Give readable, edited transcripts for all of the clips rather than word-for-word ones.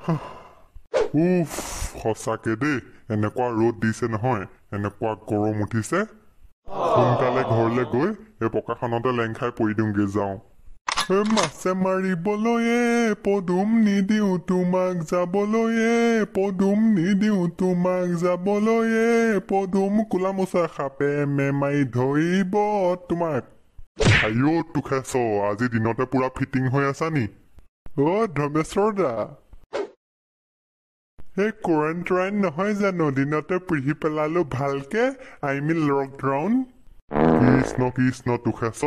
উফ সঁচাকে দেই এনেকুৱা ৰ'দ দিছে নহয় এনেকুৱা গৰম উঠিছে সোনকালে ঘৰলৈ গৈ এই পকাখনতে লেং খাই পৰি দিওঁগে যাওঁ মাছে মাৰিবলৈ পদুম নিদিওঁ তোমাক যাবলৈ পদুম নিদিওঁ তোমাক যাবলৈ পদুম কোলা মোচা সাপে মেমাই ধৰিব তোমাক আইঅ তুখেছ আজি দিনতে পুৰা ফিটিং হৈ আছা নি ধৰ্মেশ্বৰ দা এই কোৱাৰেণ্টাইন নহয় জানো দিনতে পিন্ধি পেলালো ভালকে I mean lockdown Krishna Krishna তুখেছ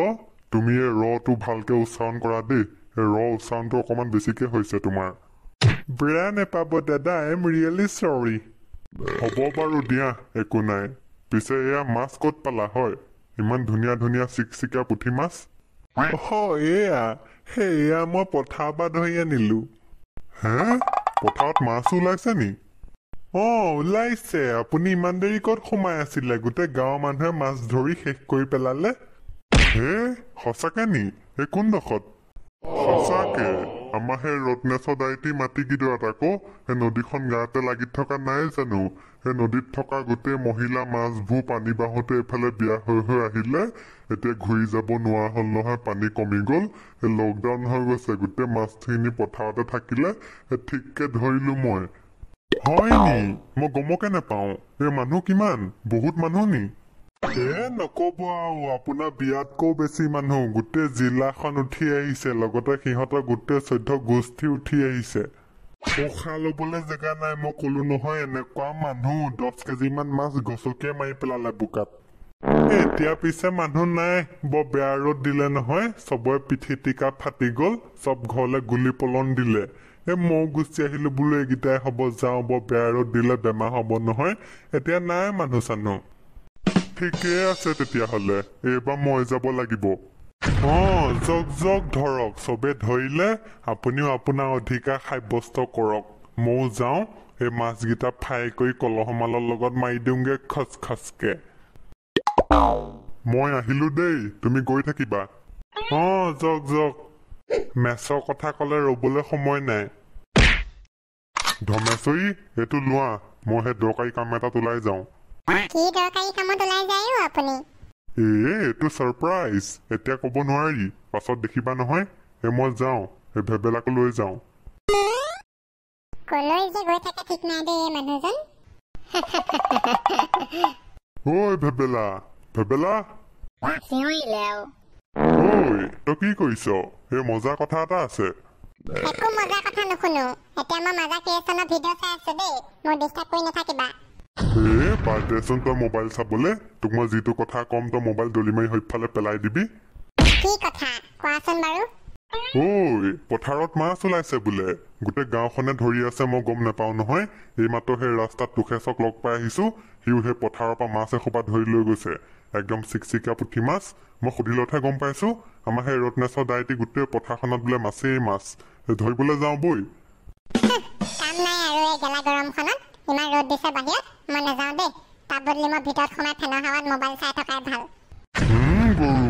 তুমি এই ৰটো ভালকে উচ্চাৰণ কৰা দেই এই উচ্চাৰণটো অকণমান বেছিকে হৈছে তোমাৰ বেয়া নেপাব দাদা আই এম ৰিয়েলি চৰি হ'ব বাৰু দিয়া একো নাই পিছে এয়া মাছ ক'ত পালা হয় ইমান ধুনীয়া ধুনীয়া চিকচিকীয়া পুঠি মাছ এয়া মই পথাৰৰ পৰা ধৰি আনিলো হে পথাৰত মাছ ওলাইছে নি ওলাইছে আপুনি ইমান দেৰি ক'ত সোমাই আছিলে গোটেই গাঁৱৰ মানুহে মাছ ধৰি শেষ কৰি পেলালে হে সঁচাকে নি এই কোনডোখৰত সঁচাকে আমাৰ সেই ৰত্নেশ্বৰ দাইটি মাটিকেইডৰাত আকৌ সেই নদীখন গাঁৱতে লাগি থকা নাই জানো সেই নদীত থকা গোটেই মহিলা মাছবোৰ পানী বাঢ়োতে এইফালে বিয়া হৈ হৈ আহিলে এতিয়া ঘূৰি যাব নোৱাৰা হ'ল নহয় পানী কমি গ'ল সেই লকডাউন হৈ গৈছে গোটেই মাছখিনি পথাৰতে থাকিলে ঠিককে ধৰিলো মই হয় নি মই গমকে নাপাওঁ এই মানুহ কিমান বহুত মানুহ নি নকব আৰু আপোনাৰ বিয়াতকৈও বেছি মানুহ গোটেই জিলাখন উঠি আহিছে লগতে সিহঁতৰ গোটেই 14 গোষ্ঠী উঠি আহিছে উশাহ লবলৈ জেগা নাই মই কলো নহয় এনেকুৱা মানুহ 10 কেজিমান মাছ গছকিয়ে মাৰি পেলালে বোকাত এতিয়া পিছে মানুহ নাই বৰ বেয়া ৰ'দ দিলে নহয় চবৰে পিঠি টিকা ফাটি গ'ল চব ঘৰলে গুলি পলন দিলে ময়ো গুচি আহিলো বোলো এইকেইটাই হ'ব যাওঁ বৰ বেয়া ৰ'দ দিলে বেমাৰ হ'ব নহয় এতিয়া নাই মানুহ চানুহ ঠিকেই আছে তেতিয়াহ'লে এইবাৰ মই যাব লাগিব জগ ধৰক চবে ধৰিলে আপুনিও আপোনাৰ অধিকাৰ সাব্যস্ত কৰক ময়ো যাওঁ এই মাছকেইটা ফ্ৰাই কৰি কলহমালৰ লগত মাৰি দিওঁগে খচখচকে মই আহিলো দেই তুমি গৈ থাকিবা জগ মেচৰ কথা ক'লে ৰ'বলৈ সময় নাই ধৰ্মেশ্বৰী এইটো লোৱা মই সেই দৰকাৰী কাম এটাত ওলাই যাওঁ কি দৰকাৰী কামত ওলাই যায় আপুনি এইটো সাৰপ্ৰাইজ এতিয়া ক'ব নোৱাৰি পাছত দেখিবা নহয় মই যাওঁ এই ভেবেলাকো লৈ যাওঁ কলৈ যে গৈ থাকে ঠিক নাই দেই মানুহজন ঐ ভেবেলা চিঞৰিলেও তই কি কৰিছ এই মজা কথা এটা আছে একো মজা কথা নুশুনো এতিয়া মই মজা ক্ৰিয়েশ্যনৰ ভিডিঅ' চাই আছো দেই মোৰ ডিষ্টাৰ্ব কৰি নাথাকিবা বাৰ্থডেচোন তই মোবাইল চাবলে তোক মই যিটো কথা কম তই মোবাইল দলি মাৰি সৈফালে পেলাই দিবি কি কথা কোৱাচোন বাৰু পথাৰত মাছ ওলাইছে বোলে গোটেই গাঁওখনে ধৰি আছে মই গম নাপাওঁ নহয় এইমাত্ৰ সেই ৰাস্তাত তুখেচক লগ পাই আহিছো সিও সেই পথাৰৰ পৰা মাছ এসোপা ধৰি লৈ গৈছে একদম চিকচিকীয়া পুঠি মাছ মই সুধিলতহে গম পাইছো আমাৰ সেই ৰত্নেশ্বৰ দাইটি গোটেই পথাৰখনত বোলে মাছেই মাছ ধৰিবলৈ যাওঁ বৈ কাম নাই আৰু এই গেলা গৰমখনত ইমান ৰ'দ দিছে বাহিৰত মই নাযাওঁ দেই তাৰ বদলি মই ভিতৰত সোমাই ফেনৰ হাৱাত মোবাইল চাই থকাই ভাল গৰু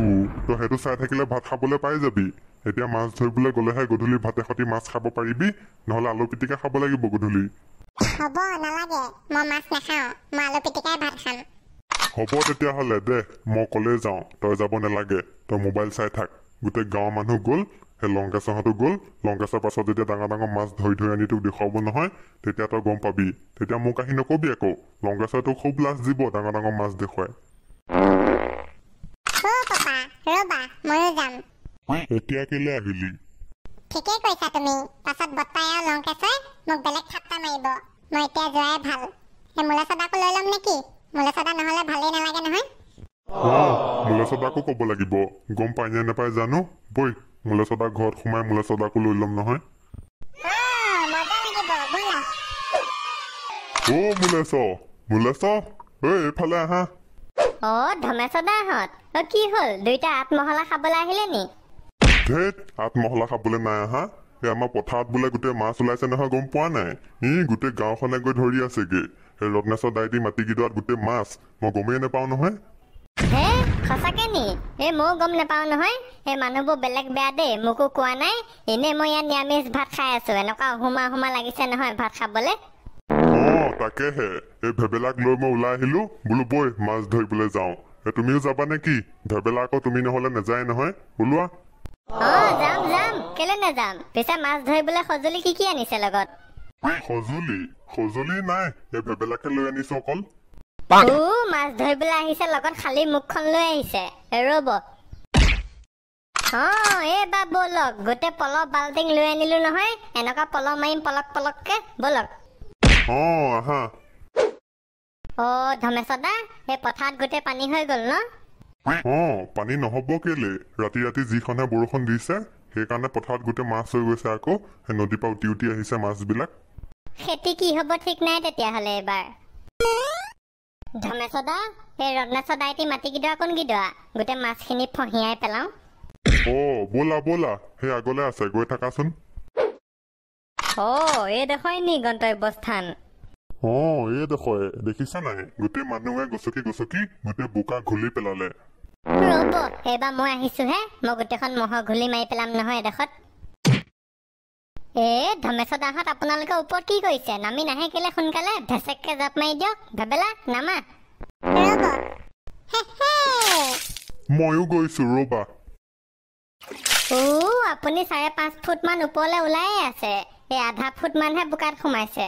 তই সেইটো চাই থাকিলে ভাত খাবলৈ পাই যাবি এতিয়া মাছ ধৰিবলৈ গ'লেহে গধূলি ভাতে সতি মাছ খাব পাৰিবি নহ'লে আলু পিটিকা খাব লাগিব গধূলি হ'ব নালাগে মই মাছ নাখাওঁ মই আলু পিটিকাই ভাত খাম হ'ব তেতিয়াহ'লে দে মই কলে যাওঁ তই যাব নালাগে তই মোবাইল চাই থাক গোটেই গাঁৱৰ মানুহ গ'ল সেই লংকেশ্বৰহঁতো গ'ল লংকেশ্বৰ পাছত যেতিয়া ডাঙৰ ডাঙৰ মাছ ধৰি আনি তোক দেখুৱাব নহয় তেতিয়া তই গম পাবি তেতিয়া মোক আহি নকবি আকৌ লংকেশ্বৰে তোক খুব লাজ দিব ডাঙৰ ডাঙৰ মাছ দেখুৱাই পাপা ৰ'বা ময়ো যাম এতিয়া কেলে আহিলি ঠিকেই কৈছা তুমি পাছত বৰ্তাই আৰু লংকেশ্বৰে মোক বেলেগ ঠাট্টা মাৰিব মই এতিয়া যোৱাই ভাল সেই মোলা চদাকো লৈ ল'ম নেকি মোলা চদা নহ'লে ভালেই নালাগে নহয় মোলা চদাকো ক'ব লাগিব গম পাই নে নাপায় জানো বৈ মোলা চদা ঘৰত সোমাই মোলা চদাকো লৈ ল'ম নহয় মোলেশ এইফালে আহা ধৰ্মেশ্বৰ দাহঁত কি হ'ল দুইটা আত্মহলা খাবলৈ আহিলে নি ধেত আত্মহলা খাবলৈ নাই আহা এই আমাৰ পথাৰত বোলে গোটেই মাছ ওলাইছে নহয় গম পোৱা নাই গোটেই গাঁওখনে গৈ ধৰি আছেগে সেই ৰত্নেশ্বৰ দাইটি মাটিকেইডৰাত গোটেই মাছ মই গমেই নাপাওঁ নহয় সঁচাকে নি মই গম নাপাওঁ নহয় মানুহবোৰ বেলেগ বেয়া দেই মোকো কোৱা নাই এনেই মই ইয়াত নিৰামিষ ভাত খাই আছো এনেকুৱা হুমা লাগিছে নহয় ভাত খাবলে তাকেহে ভেবেলাক লৈ মই ওলাই আহিলো বোলো বৈ মাছ ধৰিবলৈ যাওঁ তুমিও যাবা নেকি ভেবেলা আকৌ তুমি নহলে নাযায় নহয় ওলোৱা যাম কেলে নাযাম পিছে মাছ ধৰিবলৈ সঁজুলি কি আনিছে লগত সঁজুলি নাই ভেবেলাকে লৈ আনিছো অকল মাছ ধৰিবলৈ আহিছে লগত খালি মুখখন লৈ আহিছে ৰব এইবাৰ বলক গোটেই পল বাল্টিং লৈ আনিলো নহয় এনেকুৱা পল মাৰিম পলককে বলক আহা ধমেশদা এই পথাৰত গোটেই পানী হৈ গল ন পানী নহব কেলে ৰাতি যিখনে বৰষুণ দিছে সেইকাৰণে পথাৰত গোটেই মাছ হৈ গৈছে আকৌ সেই নদীৰ পৰা উটি আহিছে মাছবিলাক খেতি কি হব ঠিক নাই তেতিয়াহলে এবাৰ ধমেশদা এই ৰত্নেশদা এটি মাটি গিদৰা কোন গিদৰা গোটেই মাছখিনি ফহিয়াই পেলাও ব'লা সেই আগলে আছে গৈ থাকাচোন এই দেখুৱাই নি গন্তব্যস্থান এই দেখুৱাই দেখিছা নাই গোটেই মানুহে গছকি গোটেই বোকা ঘুলি পেলালে ৰব এইবাৰ মই আহিছোহে মই গোটেইখন মহৰ ঘুলি মাৰি পেলাম নহয় এডোখৰত ধমেশদাহঁত আপোনালোকে ওপৰত কি কৰিছে নামি নাহে কেলে সোনকালে ভেচেককে জাপ মাৰি দিয়ক ভেবেলা নামা ময়ো গৈছো ৰবা আপুনি 5.5 ফুট মান ওপৰলে ওলাই আছে এই আধা ফুট মানহে বোকাত সোমাইছে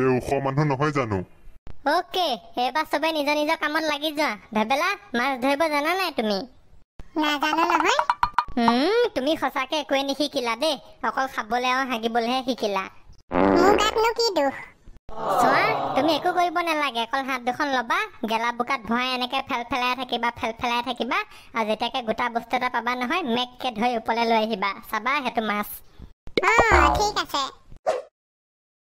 এই ওখ মানুহ নহয় জানো ওকে এইবাৰ চবে নিজৰ কামত লাগি যোৱা ভেবেলা মাছ ধৰিব জানা নাই তুমি নাজানো নহয় তুমি সঁচাকে একোৱে নিশিকিলা দেই অকল খাবলৈ আৰু হাগিবলৈহে শিকিলা মোৰ গাতনো কি দুখ চোৱা তুমি একো কৰিব নালাগে অকল হাত দুখন ল'বা গেলা বোকাত ভৰাই এনেকে ফেলফেলাই থাকিবা আৰু যেতিয়াকে গোটা বস্তু এটা পাবা নহয় মেককে ধৰি ওপৰলৈ লৈ আহিবা চাবা সেইটো মাছ ঠিক আছে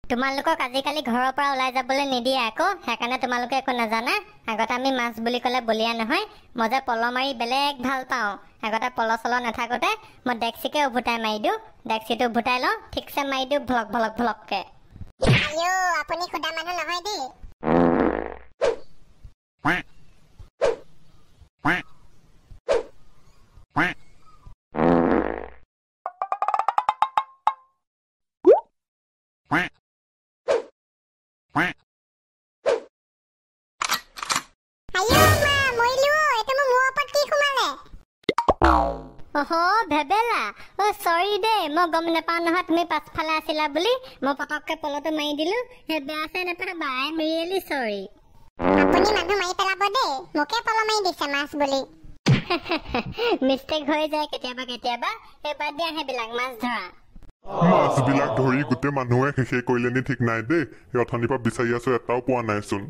তোমালোকক আজিকালি ঘৰৰ পৰা ওলাই যাবলৈ নিদিয়ে আকৌ সেইকাৰণে তোমালোকে একো নাজানা আগতে আমি মাছ বুলি ক'লে বলিয়া নহয় মই যে পল মাৰি বেলেগ ভাল পাওঁ আগতে পল চল নাথাকোতে মই ডেক্সিকে উভতাই মাৰি দিওঁ ডেক্সিটো উভতাই লওঁ ঠিকছে মাৰি দিওঁ ভলককে আপুনি খুদা মানুহ নহয় দেই ভেবেলা চৰি দেই মই গম নাপাওঁ নহয় তুমি পাছফালে আছিলা বুলি মই পটককে পলটো মাৰি দিলো বেয়া চাই নাপাবা আই এম ৰিয়েলি চৰি আপুনি মানুহ মাৰি পেলাব দেই মোকে পল মাৰি দিছে মাছ বুলি মিষ্টেক হৈ যায় কেতিয়াবা বাদ দিয়া সেইবিলাক মাছ ধৰা মাছবিলাক ধৰি গোটেই মানুহে শেষে কৰিলে নি ঠিক নাই দেই অথনিৰ পৰা বিচাৰি আছো এটাও পোৱা নাইচোন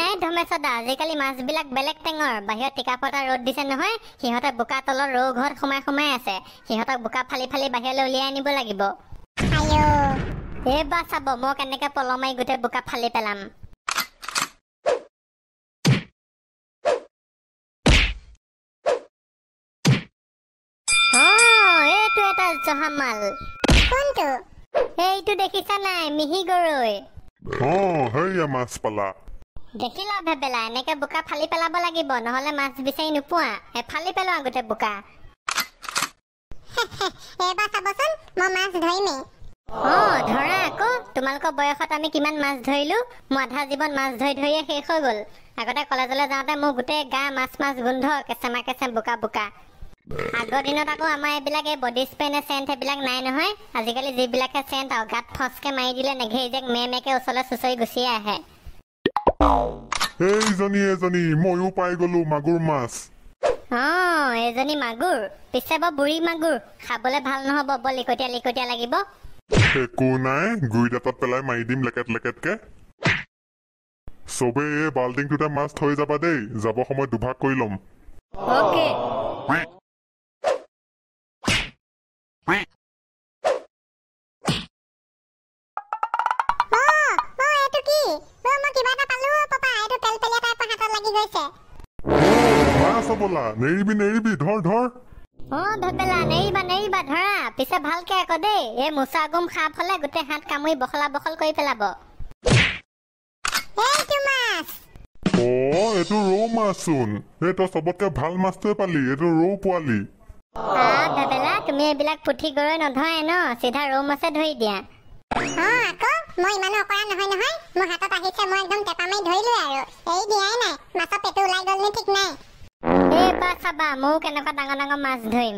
নাই ধমেশদা আজিকালি মাছবিলাক বেলেগ টেঙৰ বাহিৰত টিকাফটা ৰ'দ দিছে নহয় সিহঁতে বোকা তলৰ ৰৌ ঘৰত সোমাই আছে সিহঁতক বোকা ফালি বাহিৰলৈ উলিয়াই আনিব লাগিব এইবাৰ চাব মই কেনেকে পল মাৰি গোটেই বোকা ফালি পেলাম এইটো এটা জহামাল কোনটো এইটো দেখিছা নাই মিহি গৰৈ হেয়া মাছ পালা দেখিলা ভেবেলা এনেকে বোকা ফালি পেলাব লাগিব নহলে মাছ বিচাৰি নোপোৱা ফালি পেলোৱা গোটেই বোকা এইবাৰ চাবচোন মই মাছ ধৰিমেই ধৰা আকৌ তোমালোকৰ বয়সত আমি কিমান মাছ ধৰিলো মোৰ আধা জীৱন মাছ ধৰিয়ে শেষ হৈ গল আগতে কলেজলৈ যাওঁতে মোৰ গোটেই গা মাছ গোন্ধ কেঁচেম বোকা আগৰ দিনত আকৌ আমাৰ এইবিলাক এই বডি স্প্ৰে নে চেণ্ট সেইবিলাক নাই নহয় আজিকালি যিবিলাকে চেণ্ট আৰু গাত ফচকে মাৰি দিলে নেঘেৰি যে মেকে ওচৰলৈ চুচৰি গুচিয়ে আহে এইজনী ময়ো পাই গলো মাগুৰ মাছ এইজনী মাগুৰ পিছে বৰ বুঢ়ী মাগুৰ খাবলৈ ভাল নহব বৰ লিকটীয়া লাগিব একো নাই গুৰি দাঁতত পেলাই মাৰি দিম লেকেটকে চবে এই বাল্টিংটোতে মাছ থৈ যাবা দেই যাব সময়ত দুভাগ কৰি ল'ম নেৰিবি ধৰ ভেবেলা নেৰিবা ধৰা পিছে ভালকে আকৌ দেই এই মোচা গুম সাপ হলে গোটেই হাত কামুৰি বখলা বখল কৰি পেলাব এইটো ৰৌ মাছচোন তই চবতকে ভাল মাছটোৱে পালি এইটো ৰৌ পোৱালি ভেবেলা তুমি এইবিলাক পুঠি গৰৈ নধৰে ন চিধা ৰৌ মাছে ধৰি দিয়া আকৌ মই ইমানো অকৰা নহয় মোৰ হাতত আহিছে মই একদম টেপা মাৰি ধৰিলো আৰু এই দিয়াই নাই মাছৰ পেটু ওলাই গ'ল নে ঠিক নাই এইবাৰ চাবা ময়ো কেনেকুৱা ডাঙৰ ডাঙৰ মাছ ধৰিম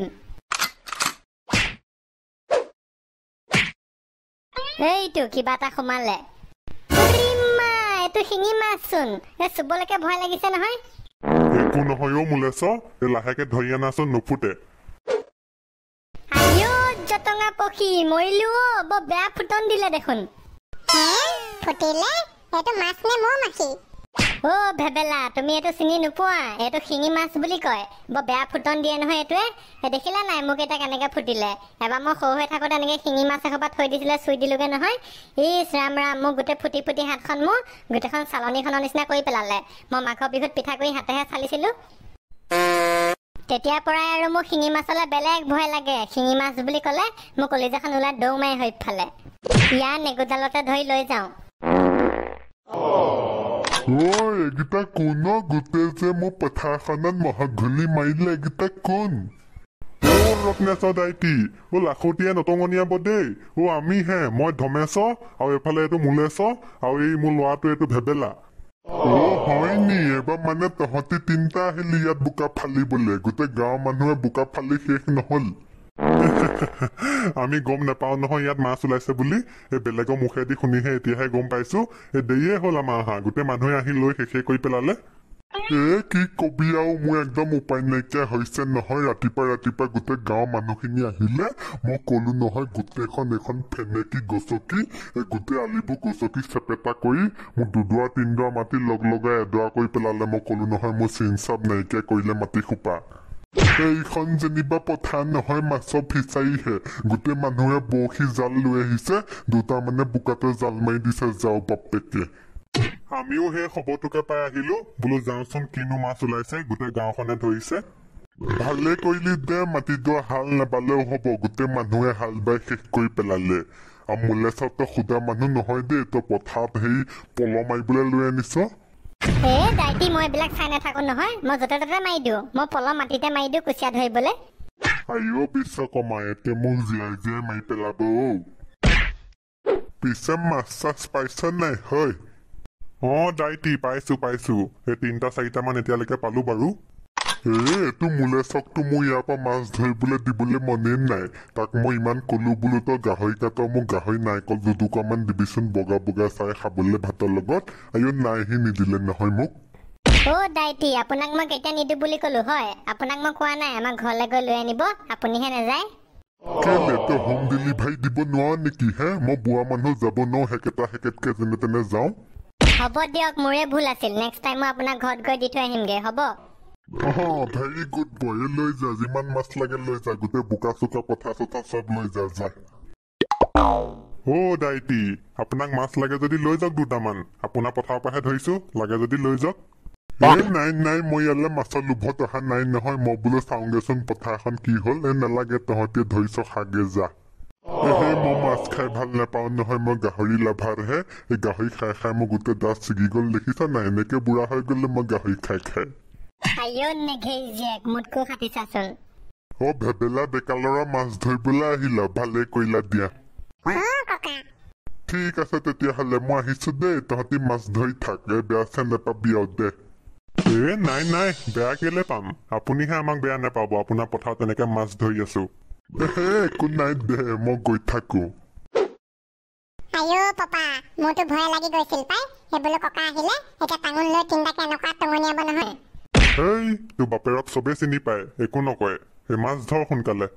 এইটো কিবা এটা সোমালে এইটো শিঙি মাছচোন চুবলৈকে ভয় লাগিছে নহয় একো নহয় মোলেছ লাহেকে ধৰি আনাচোন নুফুটে জটঙা পক্ষী মৰিলো বৰ বেয়া ফুটন দিলে দেখোন ফুটিলে এইটো মাছ নে মৌ মাখি ভেবেলা তুমি এইটো চিনি নোপোৱা এইটো শিঙি মাছ বুলি কয় বৰ বেয়া ফুটন দিয়ে নহয় এইটোৱে দেখিলা নাই মোক এতিয়া কেনেকে ফুটিলে এবাৰ মই সৰু হৈ থাকোঁতে এনেকে শিঙি মাছ এসোপা থৈ দিছিলে চুই দিলোগে নহয় ৰাম ৰাম মোক গোটেই ফুটি ফুটি হাতখন মোৰ গোটেইখন চালনীখনৰ নিচিনা কৰি পেলালে মই মাঘৰ বিহুত পিঠা কৰি হাতেহে চালিছিলো তেতিয়াৰ পৰাই আৰু মোক শিঙি মাছলৈ বেলেগ ভয় লাগে শিঙি মাছ বুলি ক'লে মোৰ কলিজাখন ওলাই দৌ মাৰি হৈ ফালে ইয়াৰ নেগুডালতে ধৰি লৈ যাওঁ এইকেইটা কোন গোটেই যে মোৰ পথাৰখনত মহাঘুলি মাৰিলে এইকেইটা কোন ৰত্নেশ্বৰ দাইটি লাখুটিয়ে নটঙনিয়াব দেই আমিহে মই ধমেশ্ব আৰু এইফালে এইটো মোলেশ্ব আৰু এই মোৰ ল'ৰাটো এইটো ভেবেলা হয় নি এবাৰ মানে তহঁতি তিনিটা আহিলি ইয়াত বোকা ফালিবলে গোটেই গাঁৱৰ মানুহে বোকা ফালি শেষ নহল আমি গম নাপাওঁ নহয় ইয়াত মাছ ওলাইছে বুলি এই বেলেগৰ মুখেদি শুনিহে এতিয়াহে গম পাইছো দেৰিয়ে হ'ল আমাৰ অহা গোটেই মানুহে আহি লৈ শেষে কৰি পেলালে কি কবি আৰু মোৰ একদম উপায় নাইকিয়া হৈছে নহয় ৰাতিপুৱা গোটেই গাঁৱৰ মানুহখিনি আহিলে মই কলো নহয় গোটেইখন এখন ফেনেকি গছকি গোটেই আলিবোৰ গছকি চেপেটা কৰি মোক দুডৰা তিনিডৰা মাটি লগাই এডৰা কৰি পেলালে মই কলো নহয় মোৰ চিন চাপ নাইকিয়া কৰিলে মাটি সোপা এইখন যেনিবা পথাৰ নহয় মাছৰ ফিচাৰীহে গোটেই মানুহে বৰশী জাল লৈ আহিছে দুটা মানে বোকাতে জাল মাৰি দিছে যাও বাপেকে আমিও সেই খবৰটোকে পাই আহিলো বোলো যাওঁচোন কিনো মাছ ওলাইছে গোটেই গাঁওখনে ধৰিছে ভালে কৰিলি দে মাটিডৰা হাল নাবালেও হব গোটেই মানুহে হাল বাই শেষ কৰি পেলালে আৰু মোলেশ্বৰতো সুধা মানুহ নহয় দেই তই পথাৰত সেই পল মাৰিবলৈ লৈ আনিছ দাইটি মই এইবিলাক চাই নাথাকো নহয় মই য'তে ত'তে মাৰি দিওঁ মই পল মাটিতে মাৰি দিওঁ কুচিয়া ধৰিবলৈ বিশ্বকৰ্মা এতিয়া মোক জীয়াই জীয়াই মাৰি পেলাব পিছে মাছ চাছ পাইছ নাই হয় দাইটি পাইছো এই 3-4টা মান এতিয়ালৈকে পালো বাৰু এইটো মোলেশ্বৰকটো মোৰ ইয়াৰ পৰা মাছ ধৰিবলৈ দিবলৈ মনেই নাই তাক মই ইমান কলো বোলো তই গাহৰি কাট মোক গাহৰি নাৰিকল দুটুকুৰামান দিবিচোন বগা বগা চাই খাবলৈ ভাতৰ লগত নাই সি নিদিলে নহয় মোক দাইটি আপোনাক মই কেতিয়া নিদো বুলি কলো হয় আপোনাক মই কোৱা নাই আমাৰ ঘৰলৈ গৈ লৈ আনিব আপুনিহে নাযায় কেলে তই হোম ডেলিভাৰী দিব নোৱাৰ নেকি মই বুঢ়া মানুহ যাব নোৱাৰো হেকেটকে যেনে তেনে যাওঁ হ'ব দিয়ক মোৰে ভুল আছিল নেক্সট টাইম মই আপোনাৰ ঘৰত গৈ দি থৈ আহিমগে হ'ব ভেৰি গুড বয় লৈ যা যিমান মাছ লাগে লৈ যা গোটেই বোকা চোকা পথাৰ চথা চব লৈ যা দাইটি আপোনাক মাছ লাগে যদি লৈ যাওক দুটামান আপোনাৰ পথাৰৰ পৰাহে ধৰিছো লাগে যদি লৈ যাওক নাই মই ইয়ালৈ মাছৰ লোভত অহা নাই নহয় মই বোলো চাওঁগেচোন পথাৰখন কি হল নালাগে তহঁতি ধৰিছ খাগে যা মই মাছ খাই ভাল নাপাওঁ নহয় মই গাহৰি লাভাৰহে এই গাহৰি খাই মই গোটেই দাঁত ছিগি গল দেখিছ নাই এনেকে বুঢ়া হৈ গলে মই গাহৰি খাই ভেবেলা ডেকা লৰা মাছ ধৰিবলৈ আহিলা ভালে কৰিলা দিয়া ঠিক আছে তেতিয়াহলে মই আহিছো দেই তহঁতি মাছ ধৰি থাক বেয়া চেয়া নেপাবি আৰু দে নাই বেয়া কেলে পাম আপুনিহে আমাক বেয়া নাপাব আপোনাৰ পথাৰত তেনেকে মাছ ধৰি আছো একো নাই দে মই গৈ থাকো পাপা মোৰতো ভয় লাগি গৈছিল পাই সেইবোলো ককা আহিলে এতিয়া টাঙোন লৈ তিনটাকে এনেকুৱা টঙনিয়াব নহয় তোৰ বাপেৰক চবেই চিনি পায় একো নকয় এই মাছ ধৰ সোনকালে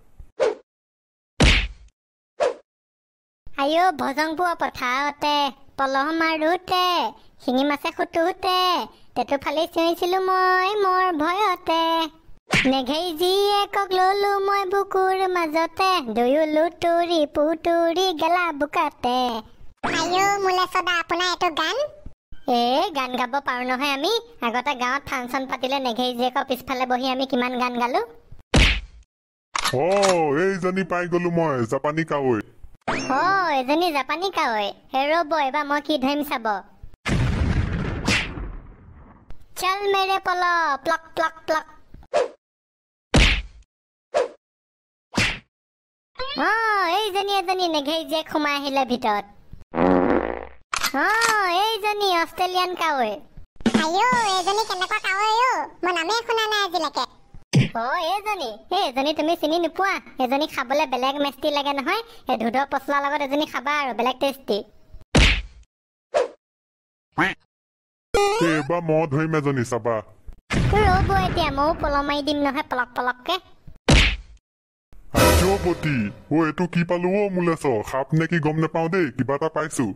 ভজংপুৰ পথাৰতে পলহ মাৰোতে শিঙি মাছে খুটোতে তেটো ফালি চিঞৰিছিলো মই মোৰ ভয়তে নেঘেই জীয়েকক ললো মই বুকুৰ মাজতে দুয়ো লুতুৰি পুতুৰি গেলা বোকাতে মোলেশ্বৰদা আপোনাৰ এইটো গান গান গাব পাৰো নহয় আমি আগতে গাঁৱত ফাংচন পাতিলে নেঘেই জীয়েকৰ পিছফালে বহি আমি কিমান গান গালো এইজনী পাই গলো মই জাপানী কাৱৈ এজনী জাপানী কাৱৈ ৰব এবাৰ মই কি ধৰিম চাব चल मेरे पलो प्लक प्लक प्लक এইজনী নেঘেই যে সোমাই আহিলে ভিতৰত এইজনী অষ্ট্ৰেলিয়ান কাৱৈ আইও এজনী কেনেকুৱা কাৱৈ অ মই নামেই শুনা নাই আজিলৈকে এইজনী তুমি চিনি নোপোৱা এজনী খাবলে বেলেগ মেষ্টি লাগে নহয় এই ধুধৰ পচলাৰ লগত এজনী খাবা আৰু বেলেগ টেষ্টি এইবাৰ মই ধৰিম এজনী চাবা ৰ'ব এতিয়া ময়ো পল মাৰি দিম নহয় পলক পলককে পতি এইটো কি পালো মোলেছ সাপ নে কি গম নাপাওঁ দেই কিবা এটা পাইছো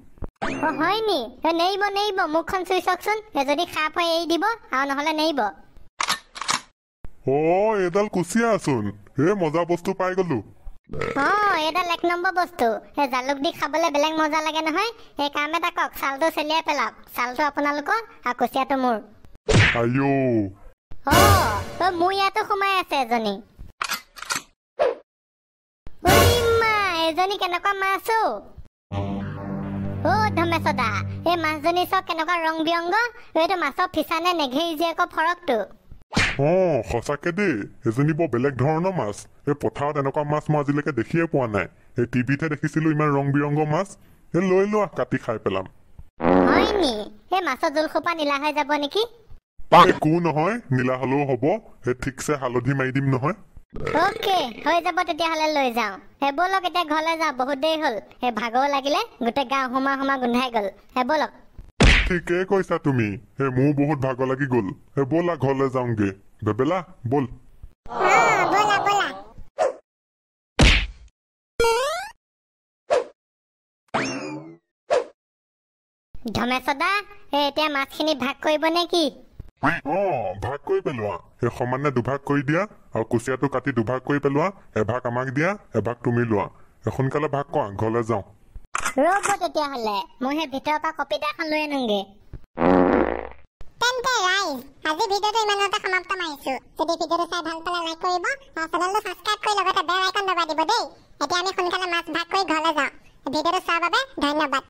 হয় নি নেৰিব মুখখন চুই চাওকচোন যদি সাপ হয় এৰি দিব আৰু নহলে নেৰিব এইডাল কুচিয়াচোন মজা বস্তু পাই গলো এইডাল এক নম্বৰ বস্তু জালুক দি খাবলে বেলেগ মজা লাগে নহয় এই কাম এটা কওক চালটো চেলিয়াই পেলাওক চালটো আপোনালোকৰ আৰু কুচিয়াটো মোৰ আইও মোৰ ইয়াতো সোমাই আছে এজনী এজনী কেনেকুৱা মাছ ধমেশদা এই মাছজনী চক কেনেকুৱা ৰং বিৰংগ এইটো মাছৰ ফিচা নে নেঘেৰি জীয়েকৰ ফৰকটো সঁচাকে দেই এজনী বৰ বেলেগ ধৰণৰ মাছ এই পথাৰত এনেকুৱা মাছ মই আজিলৈকে দেখিয়ে পোৱা নাই এই টিভিতহে দেখিছিলো ইমান ৰং বিৰংগ মাছ লৈ লোৱা কাটি খাই পেলাম হয় নি এই মাছৰ জোল খোপা নীলা হৈ যাব নেকি একো নহয় নীলা হলেও হব ঠিকছে হালধি মাৰি দিম নহয় ওকে হৈ যাব তেতিয়াহ'লে লৈ যাওঁ ব'লক এতিয়া ঘৰলৈ যাওঁ বহুত দেৰি হ'ল ভাগৰ লাগিলে গোটেই গাঁও সোমা গোন্ধাই গ'ল ব'লক ঠিকে কৈছা তুমি মোৰ বহুত ভাগৰ লাগি গ'ল ব'লা ঘৰলৈ যাওঁগে বেবেলা ব'ল ব'লা ব'লা ধমেশদা এতিয়া মাছখিনি ভাগ কৰিব নে কি ভাগ কৰি পেলোৱা সমানে দুভাগ কৰি দিয়া আৰু কুচিয়াটো কাটি দুভাগ কৰি পেলোৱা এভাগ আমাক দিয়া এভাগ তুমি লোৱা সোনকালে ভাগ কৰা ঘৰলৈ যাওঁ ৰ'ব তেতিয়াহ'লে মই সেই ভিতৰৰ পৰা কপিতা এখন লৈ আনোগে তেন্তে ৰাইজ আজি ভিডিঅ'টো ইমানতে সমাপ্ত মাৰিছো যদি ভিডিঅ'টো চাই ভাল পালে লাইক কৰিব আৰু চেনেলটো সাবস্ক্ৰাইব কৰি লগতে বেল আইকন দবাই দিব দেই এতিয়া আমি সোনকালে মাছ ভাগ কৰি ঘৰলৈ যাওঁ ভিডিঅ'টো চোৱাৰ বাবে ধন্যবাদ